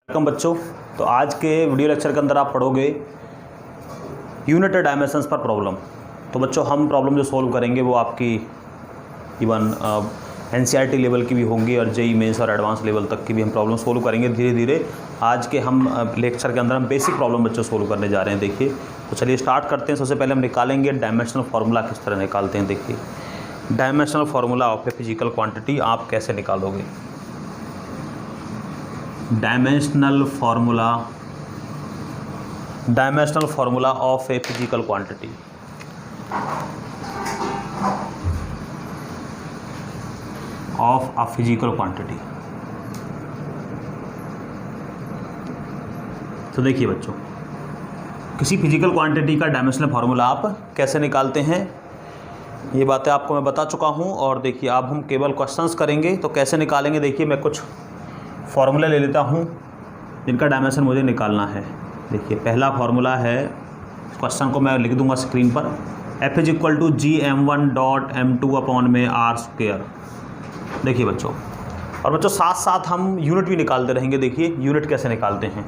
Welcome बच्चों। तो आज के वीडियो लेक्चर के अंदर आप पढ़ोगे यूनिट डायमेंशंस पर प्रॉब्लम। तो बच्चों हम प्रॉब्लम जो सोल्व करेंगे वो आपकी इवन एनसीईआरटी लेवल की भी होंगी और जेईई मेंस और एडवांस लेवल तक की भी हम प्रॉब्लम सोल्व करेंगे धीरे धीरे। आज के हम लेक्चर के अंदर हम बेसिक प्रॉब्लम बच्चों सोल्व करने जा रहे हैं। देखिए तो चलिए स्टार्ट करते हैं। सबसे पहले हम निकालेंगे डायमेंशनल फार्मूला किस तरह निकालते हैं। देखिए dimensional formula of a physical quantity आप कैसे निकालोगे। Dimensional formula of a physical quantity. Of a physical quantity. तो देखिए बच्चों, किसी फिजिकल क्वांटिटी का डायमेंशनल फार्मूला आप कैसे निकालते हैं ये बातें आपको मैं बता चुका हूं। और देखिए अब हम केवल क्वेश्चंस करेंगे तो कैसे निकालेंगे। देखिए मैं कुछ फार्मूला ले लेता हूं जिनका डायमेंशन मुझे निकालना है। देखिए पहला फार्मूला है, क्वेश्चन को मैं लिख दूंगा स्क्रीन पर। F is equal to GM1.M2/r²। देखिए बच्चों, और बच्चों साथ साथ हम यूनिट भी निकालते रहेंगे। देखिए यूनिट कैसे निकालते हैं।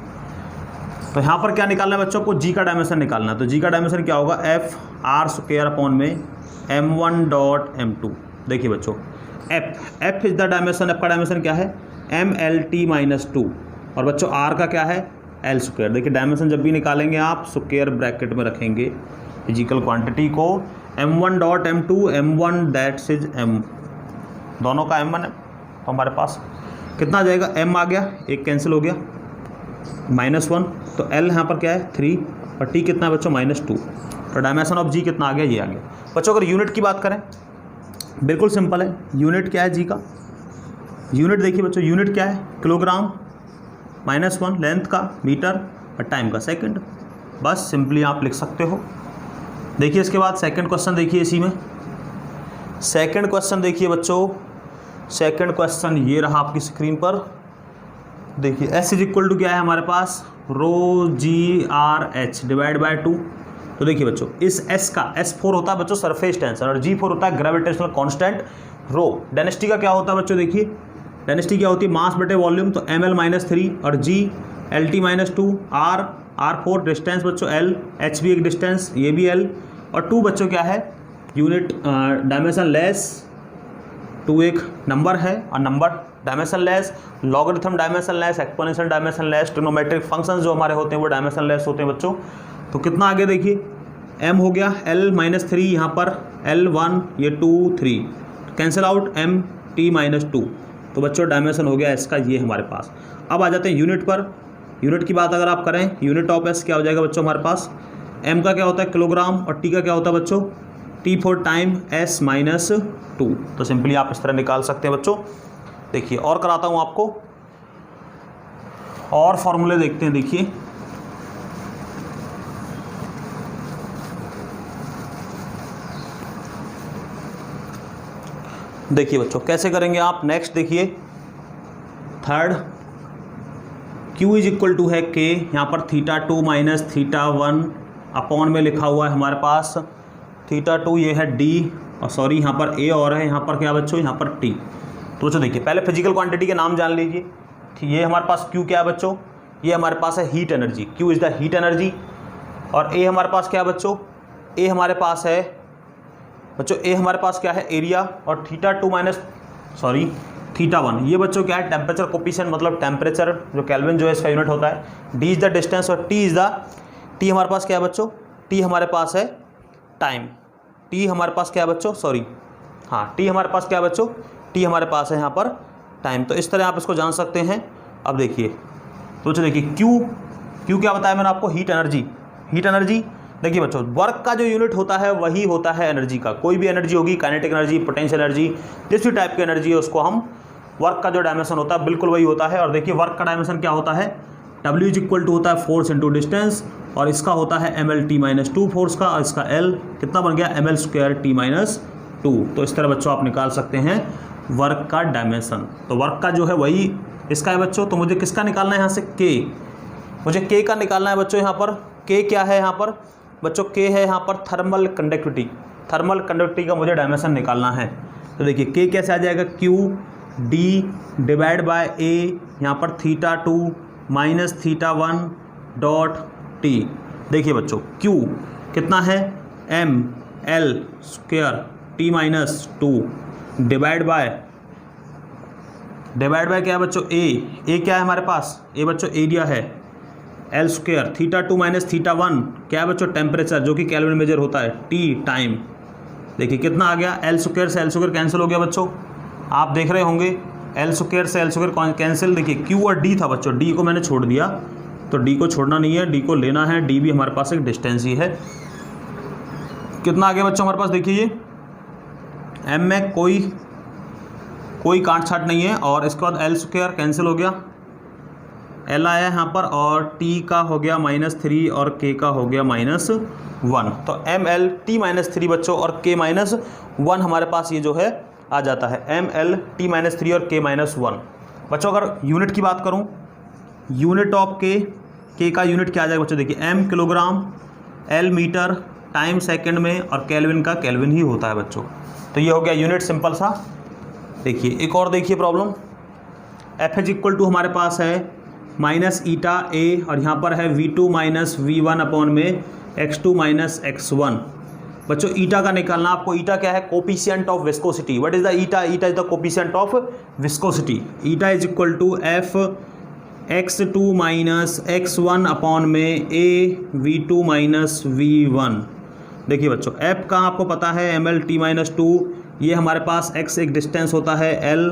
तो यहाँ पर क्या निकालना है बच्चों को, जी का डायमेंशन निकालना है। तो जी का डायमेंशन क्या होगा, FR²/M1.M2। देखिए बच्चों F is the dimension, F का डायमेंशन क्या है MLT-2 और बच्चों R का क्या है L²। देखिए डायमेंशन जब भी निकालेंगे आप स्क्वायर ब्रैकेट में रखेंगे फिजिकल क्वांटिटी को। M1.M2 M1 that's is M, दोनों का M1 है। तो हमारे पास कितना आ जाएगा, M आ गया, एक कैंसिल हो गया, -1। तो L यहाँ पर क्या है 3 और T कितना है बच्चों -2। तो डायमेंशन ऑफ G कितना आ गया, ये आ गया। बच्चों अगर यूनिट की बात करें बिल्कुल सिंपल है। यूनिट क्या है G का, यूनिट देखिए बच्चों यूनिट क्या है किलोग्राम, -1 लेंथ का, मीटर और टाइम का सेकंड। बस सिंपली आप लिख सकते हो। देखिए इसके बाद सेकंड क्वेश्चन देखिए इसी में। सेकंड क्वेश्चन देखिए बच्चों, सेकंड क्वेश्चन ये रहा आपकी स्क्रीन पर। देखिए S इज इक्वल टू क्या है हमारे पास, ρGRH/2। तो देखिए बच्चों इस S का S4 होता है बच्चों सरफेस टेंशन और G4 होता है ग्रेविटेशनल कांस्टेंट रो। डेंसिटी का क्या होता है बच्चों, देखिए डेंसिटी क्या होती है मास बटे वॉल्यूम। तो ml-3 और G LT-2, R4 डिस्टेंस बच्चों L, H भी एक डिस्टेंस, ये भी L और 2 बच्चों क्या है यूनिट डायमेंशन लेस। 2 एक नंबर है और number dimension less, logarithm dimension less, exponential dimension less, trigonometric functions जो हमारे होते हैं वो डायमेंशन लेस होते हैं बच्चों। तो कितना आगे देखिए M हो गया L-3, यहाँ पर L1, ये 2 3 कैंसिल आउट MT-2। तो बच्चों डायमेंशन हो गया S का ये हमारे पास। अब आ जाते हैं यूनिट पर। यूनिट की बात अगर आप करें यूनिट ऑफ S क्या हो जाएगा बच्चों हमारे पास, M का क्या होता है किलोग्राम और T का क्या होता है बच्चों T4 टाइम S-2। तो सिंपली आप इस तरह निकाल सकते हैं बच्चों। देखिए और कराता हूँ आपको, और फॉर्मूले देखते हैं। देखिए देखिए बच्चों कैसे करेंगे आप। नेक्स्ट देखिए third, Q is equal to है K, यहाँ पर θ2 माइनस θ1 अपॉन में लिखा हुआ है हमारे पास। θ2 ये है D और सॉरी यहाँ पर A और है, यहाँ पर क्या बच्चों यहाँ पर T। तो बच्चों देखिए पहले फिजिकल क्वांटिटी के नाम जान लीजिए। ये हमारे पास Q क्या है बच्चों, ये हमारे पास है heat energy, Q is the heat energy. और A हमारे पास क्या है बच्चों, A हमारे पास है बच्चों A हमारे पास क्या है एरिया और θ1 ये बच्चों क्या है टेम्परेचर कोफिशिएंट, मतलब टेम्परेचर जो केल्विन जो है इसका यूनिट होता है। D इज़ द डिस्टेंस और T हमारे पास क्या है बच्चों, T हमारे पास है टाइम। T हमारे पास क्या है बच्चों, सॉरी हाँ T हमारे पास क्या है बच्चों, T हमारे पास है यहाँ पर टाइम। तो इस तरह आप इसको जान सकते हैं। अब देखिए तो बच्चों देखिए Q क्या बताया मैंने आपको, हीट एनर्जी। हीट एनर्जी देखिए बच्चों वर्क का जो यूनिट होता है वही होता है एनर्जी का। कोई भी एनर्जी होगी, काइनेटिक एनर्जी, पोटेंशियल एनर्जी, जिस भी टाइप की एनर्जी है उसको हम वर्क का जो डायमेंशन होता है बिल्कुल वही होता है। और देखिए वर्क का डायमेंशन क्या होता है, W इज इक्वल टू होता है फोर्स इंटू डिस्टेंस और इसका होता है MLT-2 फोर्स का और इसका L कितना बन गया ML²T-2। तो इस तरह बच्चों आप निकाल सकते हैं वर्क का डायमेंशन। तो वर्क का जो है वही इसका है बच्चों। तो मुझे किसका निकालना है यहाँ से, K, मुझे K का निकालना है बच्चों। यहाँ पर K क्या है, यहाँ पर बच्चों K है यहाँ पर थर्मल कंडक्टिविटी। थर्मल कंडक्टिविटी का मुझे डायमेंशन निकालना है। तो देखिए K कैसे आ जाएगा, Q D divide by A, यहाँ पर θ2 माइनस थीटा 1 डॉट टी। देखिए बच्चों Q कितना है M L square T minus 2 divide by क्या है बच्चों ए क्या है हमारे पास, ए बच्चों एरिया है, L square theta 2 minus theta 1 क्या है बच्चों टेम्परेचर जो कि केल्विन मेजर होता है, टी टाइम। देखिए कितना आ गया, एल स्क्वायर से एल स्क्वायर कैंसिल हो गया बच्चों, आप देख रहे होंगे एल स्क्वायर से एल स्क्वायर कैंसिल। देखिए क्यू और डी था बच्चों, डी को मैंने छोड़ दिया, तो डी को छोड़ना नहीं है, डी को लेना है, डी भी हमारे पास एक डिस्टेंस ही है। कितना आ गया बच्चों हमारे पास, देखिए ये एम में कोई काट छाट नहीं है, और इसके बाद एल स्क्वायर कैंसिल हो गया, एल आया यहाँ पर, और टी का हो गया -3 और के का हो गया -1। तो एम एल टी -3 बच्चों और के -1 हमारे पास ये जो है आ जाता है, एम एल टी -3 और के -1। बच्चों अगर यूनिट की बात करूँ, यूनिट ऑफ के का यूनिट क्या आ जाएगा बच्चों, देखिए M kilogram, L metre, time second में, और केल्विन का केल्विन ही होता है बच्चों। तो ये हो गया यूनिट सिंपल सा। देखिए एक और देखिए problem, F is equal to हमारे पास है माइनस ईटा ए, और यहाँ पर है V2 माइनस V1 अपॉन में X2 माइनस X1। बच्चों ईटा का निकालना आपको, ईटा क्या है, coefficient of viscosity. What is the eta, eta is the coefficient of viscosity. Eta is equal to F X2 minus X1 upon में A V2 minus V1। देखिए बच्चों F का आपको पता है ml t माइनस 2, ये हमारे पास x एक डिस्टेंस होता है l,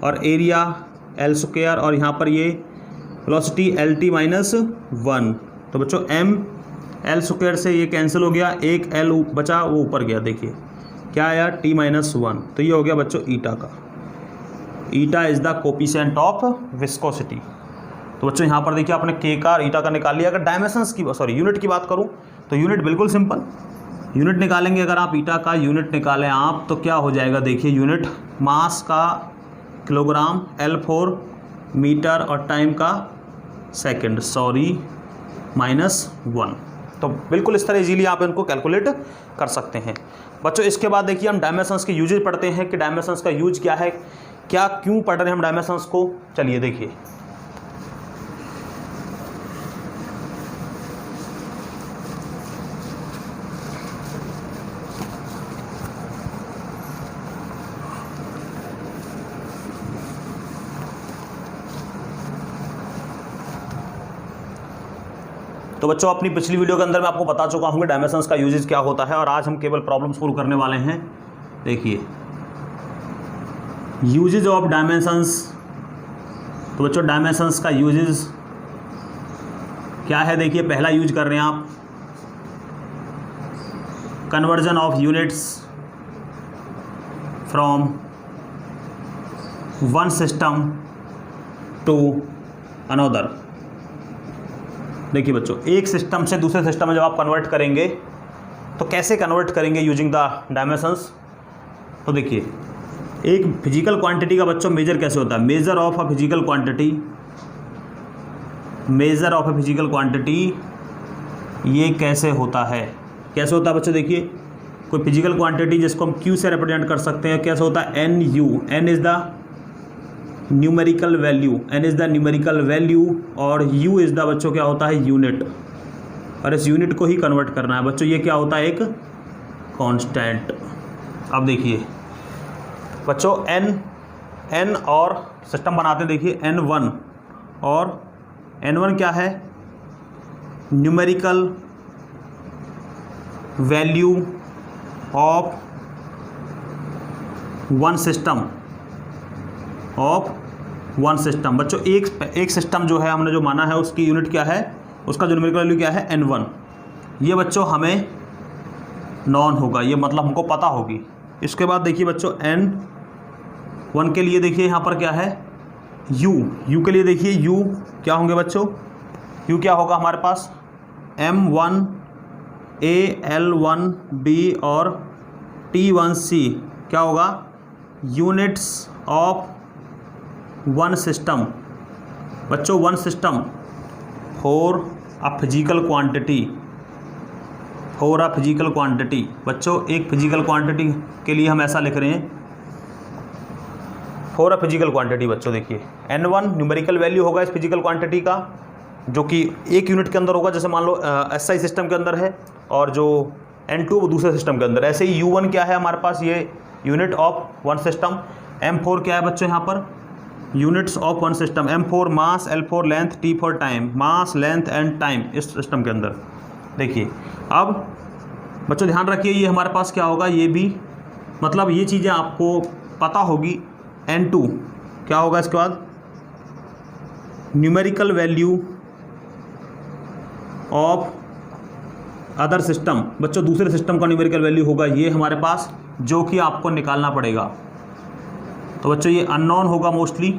और एरिया l स्क्वायर, और यहाँ पर ये वेलोसिटी एल टी माइनस 1। तो बच्चों m l स्क्वायर से ये कैंसिल हो गया, एक l बचा वो ऊपर गया, देखिए क्या आया t माइनस 1। तो ये हो गया बच्चों ईटा का, eta is the coefficient of viscosity. तो बच्चों यहाँ पर देखिए आपने के का और ईटा का निकाल लिया। अगर डायमेंशंस की यूनिट की बात करूँ तो यूनिट बिल्कुल सिंपल, यूनिट निकालेंगे अगर आप ईटा का यूनिट निकालें आप तो क्या हो जाएगा, देखिए यूनिट मास का किलोग्राम, L4 मीटर, और टाइम का सेकंड -1। तो बिल्कुल इस तरह इजीली आप इनको कैलकुलेट कर सकते हैं बच्चों। इसके बाद देखिए हम डायमेंशंस के यूजेज पढ़ते हैं कि डायमेंशंस का यूज क्या है, क्या क्यों पढ़ रहे हैं हम डायमेंशंस को। चलिए देखिए तो बच्चों अपनी पिछली वीडियो के अंदर मैं आपको बता चुका हूँ कि डायमेंशंस का यूजेज क्या होता है, और आज हम केवल प्रॉब्लम सोल्व करने वाले हैं। देखिए यूजेज ऑफ डायमेंशंस, तो बच्चों डायमेंशंस का यूजेज क्या है, देखिए पहला यूज कर रहे हैं आप conversion of units from one system to another. देखिए बच्चों एक सिस्टम से दूसरे सिस्टम में जब आप कन्वर्ट करेंगे तो कैसे कन्वर्ट करेंगे यूजिंग द डायमेंशंस। तो देखिए एक फिजिकल क्वांटिटी का बच्चों मेजर कैसे होता है, measure of a physical quantity, measure of a physical quantity ये कैसे होता है, कैसे होता है बच्चों। देखिए कोई फिजिकल क्वांटिटी जिसको हम Q से रिप्रेजेंट कर सकते हैं, कैसे होता है, NU, N is the numerical value, n is the numerical value, और u इज़ द बच्चों क्या होता है, यूनिट, और इस यूनिट को ही कन्वर्ट करना है बच्चों। ये क्या होता है, एक कांस्टेंट। अब देखिए बच्चों n और सिस्टम बनाते हैं, देखिए n1 और n1 क्या है, numerical value of one system, of one system. बच्चों एक सिस्टम जो है हमने जो माना है उसकी यूनिट क्या है, उसका जो न्यूमेरिकल वैल्यू क्या है, n1। ये बच्चों हमें नॉन होगा, ये मतलब हमको पता होगी। इसके बाद देखिए बच्चों n1 के लिए देखिए यहाँ पर क्या है, u के लिए देखिए u क्या होंगे बच्चों, u क्या होगा हमारे पास, m1a l1b और t1c क्या होगा, यूनिट्स ऑफ वन सिस्टम। बच्चों one system for a physical quantity, for a physical quantity. बच्चों एक फिजिकल क्वांटिटी के लिए हम ऐसा लिख रहे हैं फॉर अ फिजिकल क्वांटिटी बच्चों देखिए N1 न्यूमेरिकल वैल्यू होगा इस फिजिकल क्वांटिटी का जो कि एक यूनिट के अंदर होगा, जैसे मान लो SI सिस्टम के अंदर है और जो N2 वो दूसरे सिस्टम के अंदर। ऐसे ही U1 क्या है हमारे पास, ये unit of one system. M4 क्या है बच्चों यहाँ पर, units of one system. M4 mass, L4 length, T4 time, mass length and time इस सिस्टम के अंदर। देखिए अब बच्चों ध्यान रखिए ये हमारे पास क्या होगा, ये भी मतलब ये चीज़ें आपको पता होगी। N2 क्या होगा इसके बाद, numerical value of other system. बच्चों दूसरे सिस्टम का न्यूमेरिकल वैल्यू होगा ये हमारे पास, जो कि आपको निकालना पड़ेगा। तो बच्चों ये अननोन होगा मोस्टली।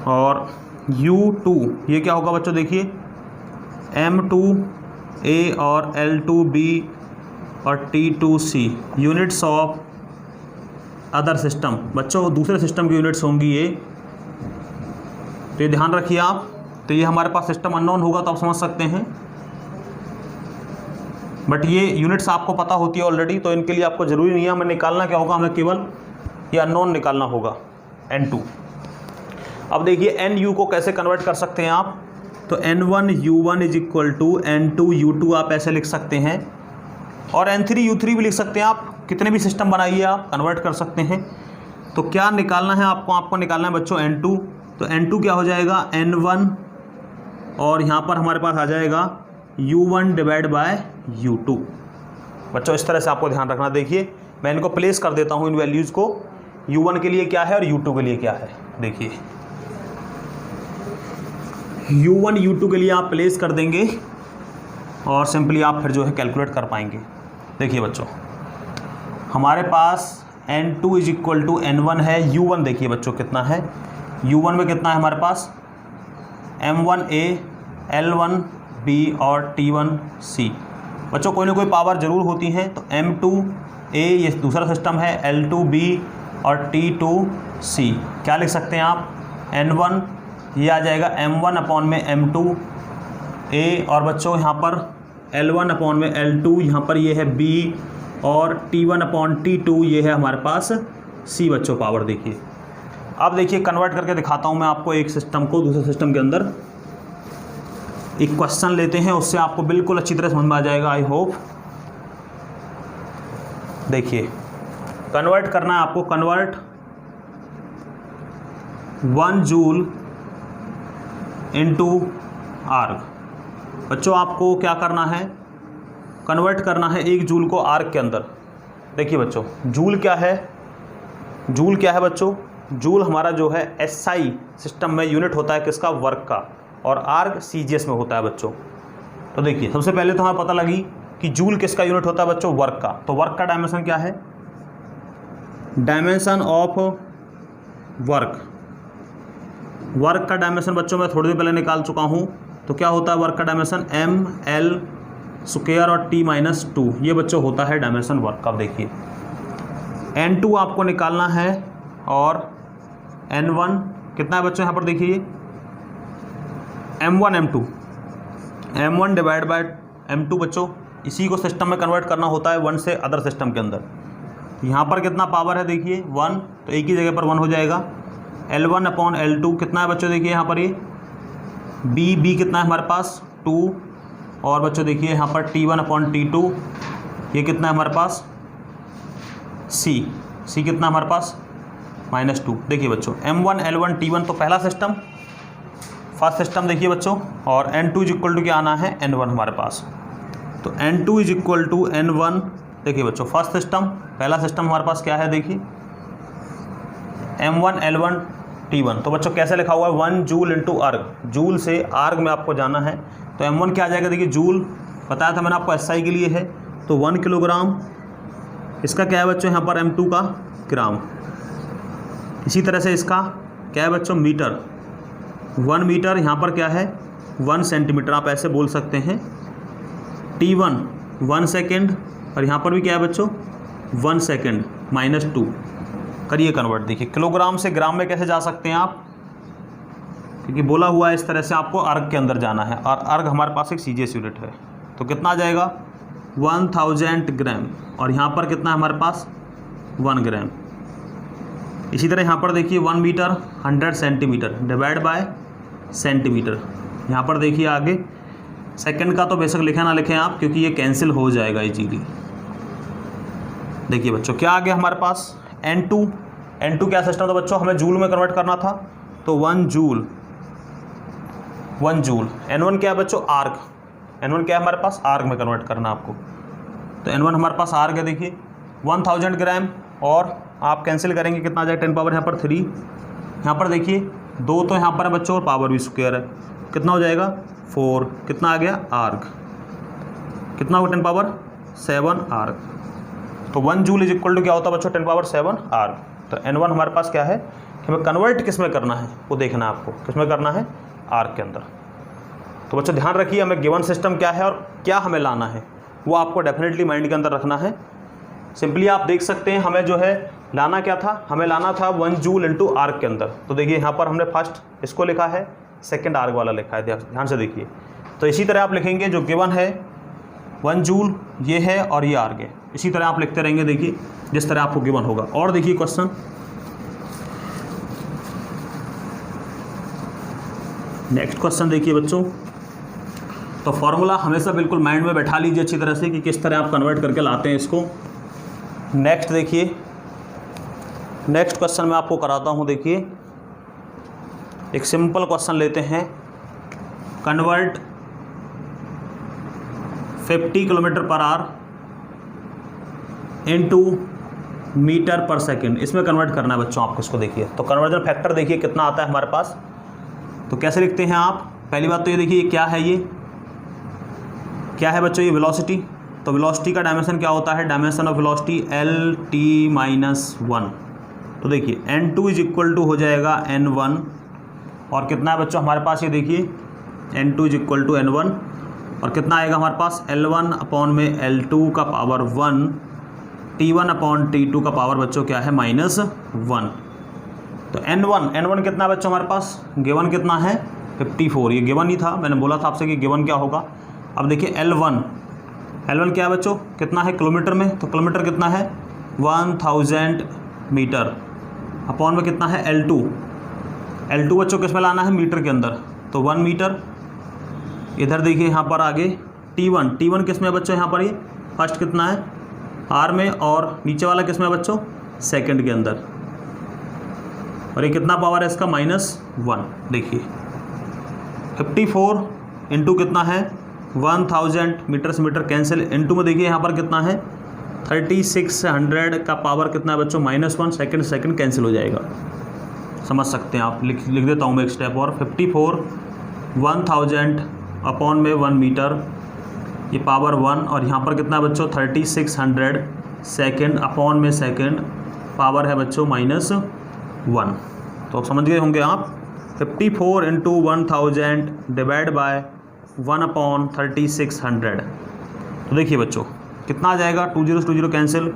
और U2 ये क्या होगा बच्चों, देखिए M2A और L2B और T2C units of other system. बच्चों दूसरे सिस्टम की यूनिट्स होंगी ये, तो ये ध्यान रखिए आप। तो ये हमारे पास सिस्टम अननोन होगा तो आप समझ सकते हैं, बट ये यूनिट्स आपको पता होती है ऑलरेडी, तो इनके लिए आपको ज़रूरी नहीं है हमें निकालना क्या होगा, हमें केवल ये अननोन निकालना होगा N2। अब देखिए NU को कैसे कन्वर्ट कर सकते हैं आप, तो N1 U1 is equal to N2 U2 आप ऐसे लिख सकते हैं, और N3 U3 भी लिख सकते हैं आप। कितने भी सिस्टम बनाइए आप कन्वर्ट कर सकते हैं। तो क्या निकालना है आपको निकालना है बच्चों N2। तो N2 क्या हो जाएगा, N1 और यहाँ पर हमारे पास आ जाएगा U1 डिवाइड बाय U2। बच्चों इस तरह से आपको ध्यान रखना। देखिए मैं इनको प्लेस कर देता हूँ इन वैल्यूज़ को, U1 के लिए क्या है और U2 के लिए क्या है। देखिए U1 U2 के लिए आप प्लेस कर देंगे और सिंपली आप फिर जो है कैलकुलेट कर पाएंगे। देखिए बच्चों हमारे पास N2 is equal to N1 है। U1 देखिए बच्चों कितना है, U1 में कितना है हमारे पास, M1A L1B और T1C। बच्चों कोई ना कोई पावर ज़रूर होती है, तो M2A ये दूसरा सिस्टम है, L2B और T2C क्या लिख सकते हैं आप, N1 ये आ जाएगा M1 अपॉन में M2A, और बच्चों यहाँ पर L1 अपॉन में L2, यहाँ पर ये है B, और T1 अपॉन T2 ये है हमारे पास C। बच्चों पावर देखिए, अब देखिए कन्वर्ट करके दिखाता हूँ मैं आपको एक सिस्टम को दूसरे सिस्टम के अंदर। एक क्वेश्चन लेते हैं, उससे आपको बिल्कुल अच्छी तरह समझ में आ जाएगा आई होप। देखिए कन्वर्ट करना है आपको, कन्वर्ट 1 जूल इनटू आर्ग। बच्चों आपको क्या करना है, कन्वर्ट करना है 1 जूल को आर्ग के अंदर। देखिए बच्चों जूल क्या है, जूल क्या है बच्चों, जूल हमारा जो है SI सिस्टम में यूनिट होता है किसका, वर्क का, और आर्ग CGS में होता है बच्चों। तो देखिए सबसे पहले तो हमें पता लगी कि जूल किसका यूनिट होता है बच्चों, वर्क का। तो वर्क का डायमेंशन क्या है, डायमेंशन ऑफ वर्क। वर्क का डायमेंशन बच्चों मैं थोड़ी देर पहले निकाल चुका हूँ। तो क्या होता है वर्क का डायमेंशन, ML स्क्वायर और T-2 ये बच्चों होता है डायमेंशन वर्क का। देखिए N2 आपको निकालना है, और N1 कितना है बच्चों यहाँ पर देखिए, M1 M1 divide by M2। बच्चों इसी को सिस्टम में कन्वर्ट करना होता है 1 से अदर सिस्टम के अंदर। यहाँ पर कितना पावर है देखिए 1, तो एक ही जगह पर 1 हो जाएगा। L1 अपॉन L2 कितना है बच्चों, देखिए यहाँ पर ये B कितना है हमारे पास 2, और बच्चों देखिए यहाँ पर T1 अपॉन T2 ये कितना है हमारे पास C कितना हमारे पास -2। देखिए बच्चों M1 L1 T1 तो पहला सिस्टम, फर्स्ट सिस्टम देखिए बच्चों, और N2 इज इक्वल टू क्या आना है, N1 हमारे पास। तो N2 is equal to N1। देखिए बच्चों फर्स्ट सिस्टम, पहला सिस्टम हमारे पास क्या है देखिए M1 L1 T1। तो बच्चों कैसे लिखा हुआ है, 1 जूल इंटू अर्ग, जूल से आर्ग में आपको जाना है। तो M1 क्या आ जाएगा देखिए, जूल बताया था मैंने आपको SI के लिए है, तो 1 किलोग्राम। इसका क्या है बच्चों यहाँ पर M2 का ग्राम। इसी तरह से इसका क्या है बच्चों, मीटर, 1 मीटर, यहाँ पर क्या है 1 सेंटीमीटर आप ऐसे बोल सकते हैं। T1 1 सेकेंड, और यहाँ पर भी क्या है बच्चों 1 सेकेंड -2। करिए कन्वर्ट। देखिए किलोग्राम से ग्राम में कैसे जा सकते हैं आप, क्योंकि बोला हुआ है इस तरह से आपको अर्ग के अंदर जाना है, और अर्ग हमारे पास एक CGS यूनिट है। तो कितना आ जाएगा 1000 ग्राम, और यहाँ पर कितना है हमारे पास 1 ग्राम। इसी तरह यहाँ पर देखिए 1 metre 100 centimetre divide by centimetre. यहाँ पर देखिए आगे सेकंड का तो बेशक लिखें ना लिखें आप, क्योंकि ये कैंसिल हो जाएगा इजीली। देखिए बच्चों क्या आ गया हमारे पास N2 क्या सिस्टम था बच्चों, हमें जूल में कन्वर्ट करना था, तो 1 जूल। N1 क्या है बच्चों, आर्क। N1 क्या है हमारे पास, आर्क में कन्वर्ट करना आपको, तो N1 हमारे पास आर्क है। देखिए 1000 ग्राम, और आप कैंसिल करेंगे कितना आ जाएगा, 10 पावर यहाँ पर 3, यहाँ पर देखिए 2 तो यहाँ पर है बच्चों, और पावर भी स्क्वायर है, कितना हो जाएगा 4, कितना आ गया आर्क, कितना होगा 10 पावर 7 आर्क। तो 1 जूल इज इक्वल टू क्या होता है बच्चों, 10 पावर 7 आर्क। तो N1 हमारे पास क्या है कि हमें कन्वर्ट किस में करना है, वो देखना है आपको, किस में करना है, आर्क के अंदर। तो बच्चों ध्यान रखिए हमें गिवन सिस्टम क्या है और क्या हमें लाना है, वो आपको डेफिनेटली माइंड के अंदर रखना है। सिंपली आप देख सकते हैं हमें जो है लाना क्या था, हमें लाना था 1 जूल इंटू आर्क के अंदर। तो देखिए यहाँ पर हमने फर्स्ट इसको लिखा है, सेकंड आर्क वाला लिखा है, ध्यान से देखिए। तो इसी तरह आप लिखेंगे, जो गिवन है 1 जूल ये है और ये आर्क है, इसी तरह आप लिखते रहेंगे, देखिए जिस तरह आपको गिवन होगा। और देखिए क्वेश्चन नेक्स्ट क्वेश्चन देखिए बच्चों, तो फॉर्मूला हमेशा बिल्कुल माइंड में बैठा लीजिए अच्छी तरह से कि किस तरह आप कन्वर्ट करके लाते हैं इसको। नेक्स्ट देखिए, नेक्स्ट क्वेश्चन मैं आपको कराता हूं। देखिए एक सिंपल क्वेश्चन लेते हैं, convert 50 kilometre per hour into metre per second, इसमें कन्वर्ट करना है बच्चों आपको इसको। देखिए तो कन्वर्जन फैक्टर देखिए कितना आता है हमारे पास, तो कैसे लिखते हैं आप। पहली बात तो ये देखिए क्या है, ये क्या है बच्चों, ये वेलोसिटी। तो वेलोसिटी का डायमेंशन क्या होता है, डायमेंशन ऑफ वेलोसिटी LT-1। तो देखिए N2 इज इक्वल टू हो जाएगा N1, और कितना है बच्चों हमारे पास, ये देखिए N2 is equal to N1, और कितना आएगा हमारे पास L1 अपॉन में L2 का पावर 1, T1 अपॉन T2 का पावर बच्चों क्या है -1। तो N1 कितना है बच्चों हमारे पास, गिवन कितना है 54, ये गिवन ही था, मैंने बोला था आपसे कि गिवन क्या होगा। अब देखिए L1 क्या है बच्चों, कितना है किलोमीटर में, तो किलोमीटर कितना है 1000 मीटर, अपॉन में कितना है L2 बच्चों किस में लाना है, मीटर के अंदर, तो 1 मीटर। इधर देखिए यहाँ पर आगे T1 किस में बच्चों, यहाँ पर ये फर्स्ट कितना है R में, और नीचे वाला किस में बच्चों, सेकंड के अंदर, और ये कितना पावर है इसका -1। देखिए 54 इंटू कितना है 1000, मीटर से मीटर कैंसिल, इंटू में देखिए यहाँ पर कितना है 3600 का पावर कितना है बच्चों -1, सेकंड कैंसिल हो जाएगा, समझ सकते हैं आप। लिख देता हूँ मैं एक स्टेप और, 54 1000 अपॉन में 1 मीटर, ये पावर 1, और यहाँ पर कितना है बच्चों 3600 सेकंड अपॉन में सेकंड, पावर है बच्चों -1। तो समझ गए होंगे आप, 54 इंटू 1000 डिवाइड बाय 1 अपॉन 3600। तो देखिए बच्चों कितना आ जाएगा, 2 0 से 2 0 कैंसिल,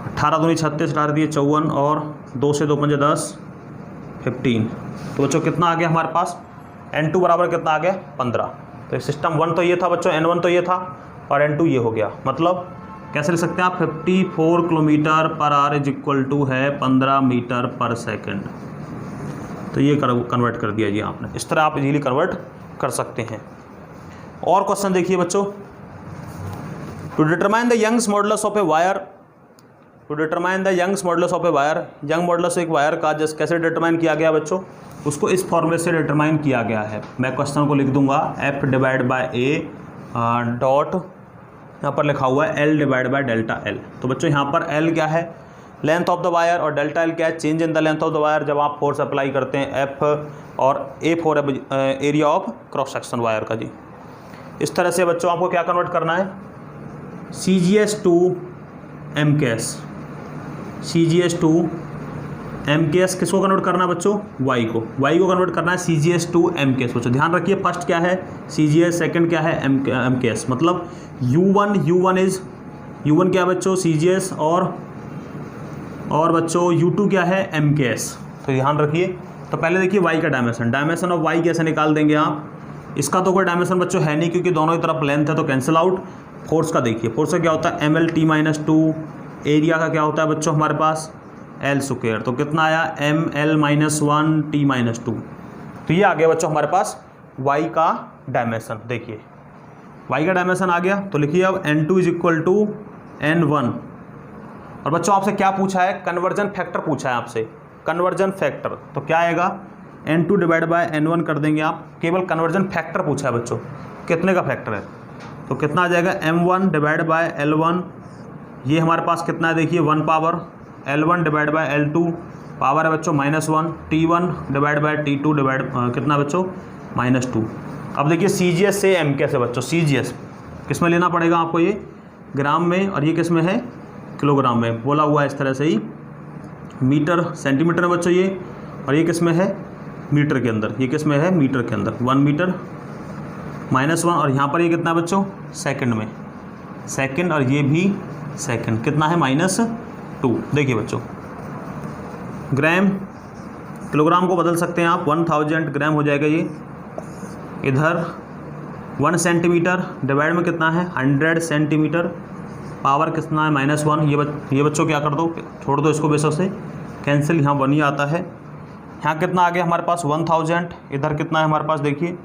18 दूनी 36, 18 दिए 54, और 2 से 2 पंजे 10, 15। तो बच्चों कितना आ गया हमारे पास, N2 बराबर कितना आ गया 15। तो सिस्टम 1 तो ये था बच्चों, N1 तो ये था, और N2 ये हो गया। मतलब कैसे लिख सकते हैं आप, 54 kilometre per our is equal to है 15 मीटर पर सेकंड। तो ये कन्वर्ट कर दिया जी आपने, इस तरह आप इजीली कन्वर्ट कर सकते हैं। और क्वेश्चन देखिए बच्चों, to determine the Young's modulus of a wire, to determine the Young's modulus of a wire, Young modulus एक वायर का जस्ट कैसे डिटरमाइन किया गया बच्चों, उसको इस फॉर्मूले से डिटरमाइन किया गया है। मैं क्वेश्चन को लिख दूंगा, F divide by A dot, यहाँ पर लिखा हुआ है L divide by delta L। तो बच्चों यहाँ पर L क्या है, लेंथ ऑफ द वायर, और डेल्टा L क्या है, change in the length of the wire. जब आप फोर्स अप्लाई करते हैं F, और A4 है area of cross section wire का जी। इस तरह से बच्चों आपको क्या कन्वर्ट करना है, CGS to MKS, CGS to MKS किसको कन्वर्ट करना है बच्चों, Y को कन्वर्ट करना है CGS टू MKS। बच्चों ध्यान रखिए, फर्स्ट क्या है CGS, सेकंड क्या है MKS। मतलब U1 क्या है बच्चों CGS, और बच्चों U2 क्या है MKS। तो ध्यान रखिए, तो पहले देखिए Y का डायमेंशन ऑफ Y कैसे निकाल देंगे आप, इसका तो कोई डायमेंशन बच्चों है नहीं क्योंकि दोनों ही तरफ लेंथ है, तो कैंसिल आउट। फोर्स का देखिए, फोर्स का क्या होता है MLT-2, एरिया का क्या होता है बच्चों हमारे पास एल स्क्वायर, तो कितना आया M L minus 1 T minus 2। तो ये आ गया बच्चों हमारे पास y का डायमेंशन। देखिए y का डायमेंशन आ गया, तो लिखिए अब n2 is equal to n1। और बच्चों आपसे क्या पूछा है, कन्वर्जन फैक्टर पूछा है आपसे, कन्वर्जन फैक्टर, तो क्या आएगा n2 डिवाइड बाय n1 कर देंगे आप, केवल कन्वर्जन फैक्टर पूछा है बच्चों, कितने का फैक्टर है, तो कितना आ जाएगा m1 डिवाइड बाय l1, ये हमारे पास कितना है देखिए 1 power, l1 divide by l2 power है बच्चों -1, t1 divide by t2 divide कितना बच्चों -2। अब देखिए CGS से MKS है बच्चों, CGS किस में लेना पड़ेगा आपको, ये ग्राम में, और ये किस में है किलोग्राम में, बोला हुआ है इस तरह से ही, मीटर सेंटीमीटर में बच्चों ये, और ये किस में है मीटर के अंदर, ये किस में है मीटर के अंदर, 1 मीटर -1, और यहाँ पर ये कितना है बच्चों सेकंड में, सेकंड, और ये भी सेकंड, कितना है -2। देखिए बच्चों ग्राम किलोग्राम को बदल सकते हैं आप, 1000 ग्राम हो जाएगा ये, इधर 1 सेंटीमीटर डिवाइड में कितना है 100 सेंटीमीटर, पावर कितना है -1, ये बच्चों क्या कर दो, छोड़ दो इसको बेशक से, कैंसिल, यहाँ 1 ही आता है, यहाँ कितना आ गया हमारे पास 1000, इधर कितना है हमारे पास देखिए,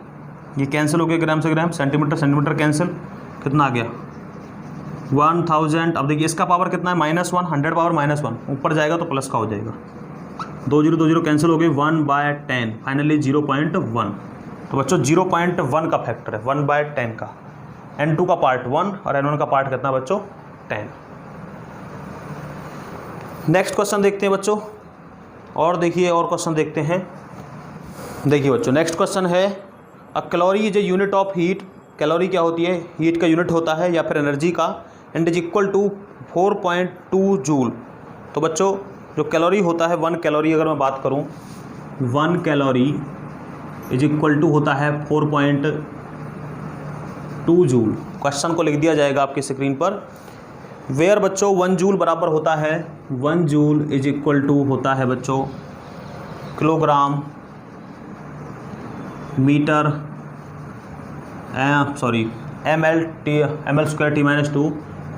ये कैंसिल हो गया ग्राम से ग्राम, सेंटीमीटर सेंटीमीटर कैंसिल, कितना आ गया 1000। अब देखिए इसका पावर कितना है -1, 100 पावर -1, ऊपर जाएगा तो प्लस का हो जाएगा, 2 0 2 0 कैंसिल हो गई, 1/10, फाइनली 0.1। तो बच्चों 0.1 का फैक्टर है 1/10 का, n2 का पार्ट 1 और n1 का पार्ट कितना बच्चों 10। नेक्स्ट क्वेश्चन देखते हैं बच्चों, और देखिए और क्वेश्चन देखते हैं। देखिए बच्चों नेक्स्ट क्वेश्चन है, a calorie is a unit of heat, calorie क्या होती है, हीट का यूनिट होता है या फिर एनर्जी का, and is equal to 4.2 joule. तो बच्चों जो कैलोरी होता है 1 कैलोरी, अगर मैं बात करूं 1 कैलोरी इज इक्वल टू होता है 4.2 जूल। क्वेश्चन को लिख दिया जाएगा आपकी स्क्रीन पर, वेयर बच्चों 1 जूल बराबर होता है, 1 जूल इज इक्वल टू होता है बच्चों kilogram metre ml square t minus 2,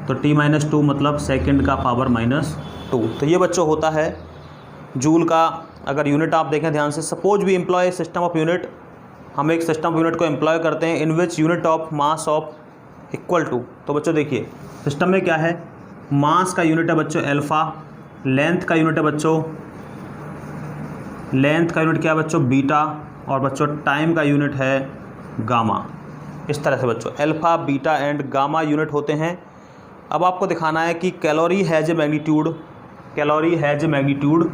तो t माइनस 2 मतलब सेकंड का पावर -2। तो ये बच्चों होता है जूल का। अगर यूनिट आप देखें ध्यान से, suppose we employ system of unit, हम एक सिस्टम ऑफ यूनिट को एम्प्लॉय करते हैं, in which unit of mass of equal to. तो बच्चों देखिए सिस्टम में क्या है, मास का यूनिट है बच्चों अल्फा, लेंथ का यूनिट है बच्चों, लेंथ का यूनिट क्या है बच्चों बीटा, और बच्चों टाइम का यूनिट है गामा। इस तरह से बच्चों alpha beta and gamma unit होते हैं। अब आपको दिखाना है कि calorie has a magnitude, calorie has a magnitude,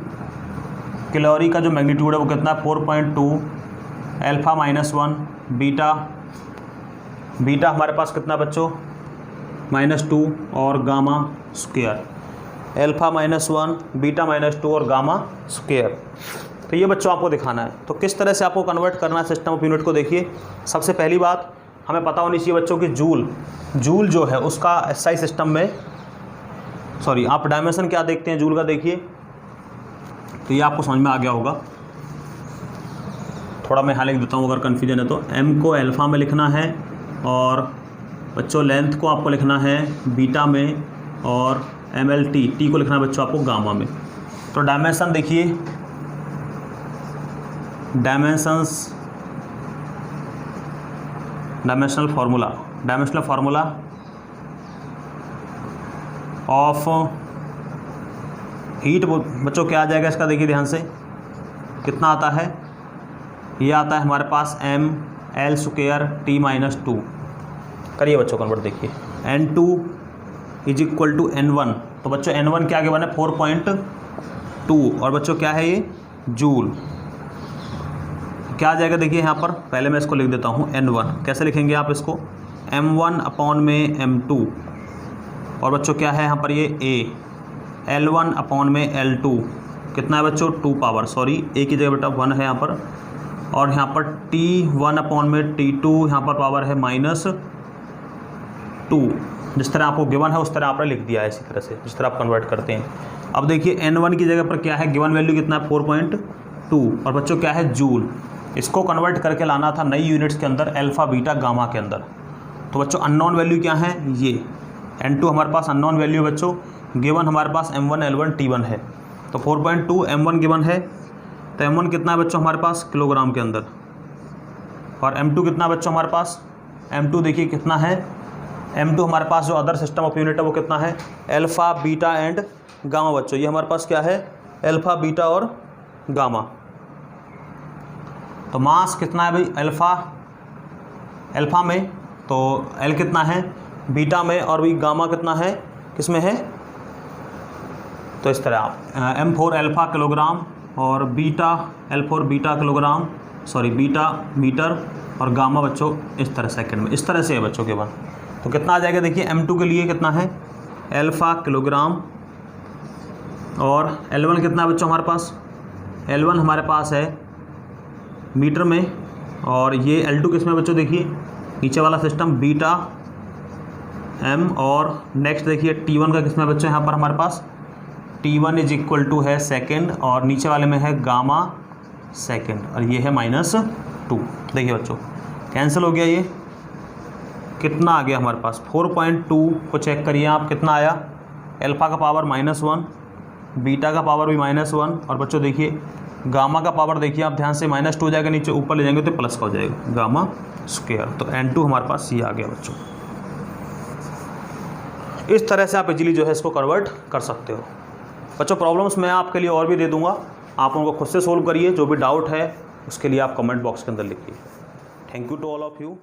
calorie का जो मैग्नीट्यूड है वो कितना है 4.2, अल्फा -1, बीटा हमारे पास कितना बच्चों -2, और गामा स्क्वायर, अल्फा -1 बीटा -2 और गामा स्क्वायर। तो ये बच्चों आपको दिखाना है। तो किस तरह से आपको कन्वर्ट करना है सिस्टम ऑफ यूनिट को, देखिए सबसे पहली बात हमें पता होनी चाहिए बच्चों कि जूल जो है उसका SI सिस्टम में, सॉरी आप डायमेंशन क्या देखते हैं जूल का, देखिए तो ये आपको समझ में आ गया होगा। थोड़ा मैं यहाँ लिख देता हूँ अगर कन्फ्यूजन है तो, m को अल्फ़ा में लिखना है, और बच्चों लेंथ को आपको लिखना है बीटा में, और t को लिखना है बच्चों आपको गामा में। तो डायमेंशन देखिए, डायमेंशनल फार्मूला ऑफ हीट बच्चों क्या आ जाएगा इसका, देखिए ध्यान से कितना आता है, ये आता है हमारे पास ml स्क्वायर t माइनस 2। करिए बच्चों कन्वर्ट, देखिए n2 is equal to n1, तो बच्चों n1 क्या आगे बना 4.2, और बच्चों क्या है ये जूल, क्या आ जाएगा देखिए यहाँ पर, पहले मैं इसको लिख देता हूँ n1, कैसे लिखेंगे आप इसको, m1 अपॉन में m2, और बच्चों क्या है यहाँ पर ये a, l1 अपॉन में l2, कितना है बच्चों 2 पावर, सॉरी a की जगह बेटा 1 है यहाँ पर, और यहाँ पर t1 अपॉन में t2, यहाँ पर पावर है -2। जिस तरह आपको गिवन है उस तरह आपने लिख दिया है, इसी तरह से जिस तरह आप कन्वर्ट करते हैं। अब देखिए n1 की जगह पर क्या है, गिवन वैल्यू कितना है 4.2, और बच्चों क्या है जूल, इसको कन्वर्ट करके लाना था नई यूनिट्स के अंदर, अल्फ़ा बीटा गामा के अंदर। तो बच्चों अननोन वैल्यू क्या है, ये n2 हमारे पास अननोन वैल्यू है बच्चों, गिवन हमारे पास m1 l1 t1 है। तो 4.2 m1 गिवन है, तो m1 कितना है बच्चों हमारे पास किलोग्राम के अंदर, और m2 कितना बच्चों हमारे पास, m2 देखिए कितना है, m2 हमारे पास जो अदर सिस्टम ऑफ यूनिट है वो कितना है, अल्फ़ा बीटा एंड गामा बच्चों, ये हमारे पास क्या है, अल्फ़ा बीटा और गामा। तो मास कितना है भाई, अल्फ़ा में तो L कितना है, बीटा में, और भी गामा कितना है, किस में है, तो इस तरह आप m4 अल्फ़ा किलोग्राम और beta L4 beta kilogram, sorry beta metre, और गामा बच्चों इस तरह सेकंड में, इस तरह से है बच्चों के बाद। तो कितना आ जाएगा देखिए, m2 के लिए कितना है, अल्फ़ा किलोग्राम, और L1 कितना है बच्चों हमारे पास, L1 हमारे पास है मीटर में, और ये L2 किस में बच्चों, देखिए नीचे वाला सिस्टम बीटा m, और नेक्स्ट देखिए T1 का किस में बच्चों, यहाँ पर हमारे पास T1 इज इक्वल टू है सेकेंड, और नीचे वाले में है गामा सेकेंड, और ये है -2। देखिए बच्चों कैंसिल हो गया, ये कितना आ गया हमारे पास 4.2 को चेक करिए आप, कितना आया, अल्फ़ा का पावर -1, बीटा का पावर भी -1, और बच्चों देखिए गामा का पावर देखिए आप ध्यान से, -2 हो जाएगा, नीचे ऊपर ले जाएंगे तो प्लस का हो जाएगा, गामा स्क्वायर। तो n2 हमारे पास ये आ गया बच्चों। इस तरह से आप इजीली जो है इसको कन्वर्ट कर सकते हो बच्चों। प्रॉब्लम्स मैं आपके लिए और भी दे दूंगा, आप उनको खुद से सोल्व करिए, जो भी डाउट है उसके लिए आप कमेंट बॉक्स के अंदर लिखिए। Thank you to all of you.